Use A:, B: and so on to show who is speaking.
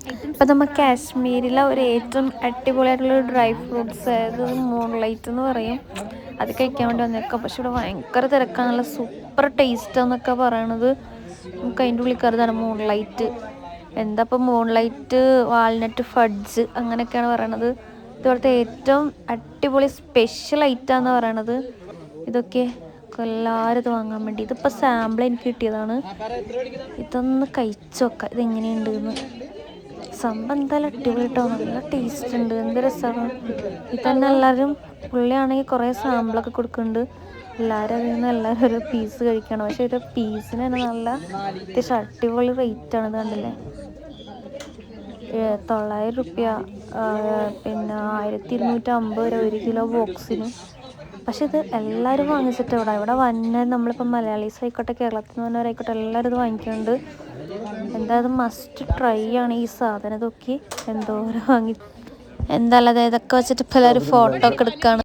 A: ഇപ്പം നമ്മൾ കാശ്മീരിലെ ഒരു ഏറ്റവും അടിപൊളിയായിട്ടുള്ളൊരു ഡ്രൈ ഫ്രൂട്ട്സ് അതായത് മൂൺലൈറ്റ് എന്ന് പറയും. അത് കഴിക്കാൻ വേണ്ടി വന്നേക്കാം. പക്ഷെ ഇവിടെ ഭയങ്കര തിരക്കാണല്ലോ, സൂപ്പർ ടേസ്റ്റാന്നൊക്കെ പറയണത്. നമുക്ക് അതിൻ്റെ ഉള്ളിൽ കയറുന്നതാണ് മൂൺലൈറ്റ്. എന്താ ഇപ്പം മൂൺലൈറ്റ് വാൾനട്ട് ഫഡ്ജ് അങ്ങനെയൊക്കെയാണ് പറയണത്. ഇതുപോലത്തെ ഏറ്റവും അടിപൊളി സ്പെഷ്യൽ ഐറ്റാന്ന് പറയണത് ഇതൊക്കെ. എല്ലാവരും ഇത് വാങ്ങാൻ വേണ്ടി, ഇതിപ്പോൾ സാമ്പിൾ എനിക്ക് കിട്ടിയതാണ്. ഇതൊന്ന് കഴിച്ചു നോക്കാം ഇതെങ്ങനെയുണ്ട് എന്ന്. സംഭവം എന്തായാലും അടിപൊളി കേട്ടോ, നല്ല ടേസ്റ്റ് ഉണ്ട്, എന്ത് രസമാണ്. ഇത് തന്നെ എല്ലാവരും, പുള്ളിയാണെങ്കിൽ കുറേ സാമ്പിളൊക്കെ കൊടുക്കുന്നുണ്ട്. എല്ലാവരും അതിൽ നിന്ന് എല്ലാവരും ഒരു പീസ് കഴിക്കണം. പക്ഷേ ഒരു പീസിന് തന്നെ നല്ല അത്യാവശ്യം അടിപൊളി റേറ്റാണ്. ഇത് കണ്ടില്ലേ, 900 രൂപ, പിന്നെ 1250 വരെ 1 കിലോ ബോക്സിന്. പക്ഷെ ഇത് എല്ലാവരും വാങ്ങിച്ചിട്ട് ഇവിടെ വന്നാൽ നമ്മളിപ്പോൾ മലയാളീസ് ആയിക്കോട്ടെ, കേരളത്തിൽ നിന്ന് വന്നവരായിക്കോട്ടെ, എല്ലാവരും ഇത് വാങ്ങിക്കുന്നുണ്ട്. എന്തായാലും മസ്റ്റ് ട്രൈ ആണ് ഈ സാധനം. ഇതൊക്കെ എന്തോരം വാങ്ങി, എന്തായാലും ഇതൊക്കെ വെച്ചിട്ട് ഇപ്പോൾ എല്ലാവരും ഫോട്ടോ ഒക്കെ എടുക്കുകയാണ്.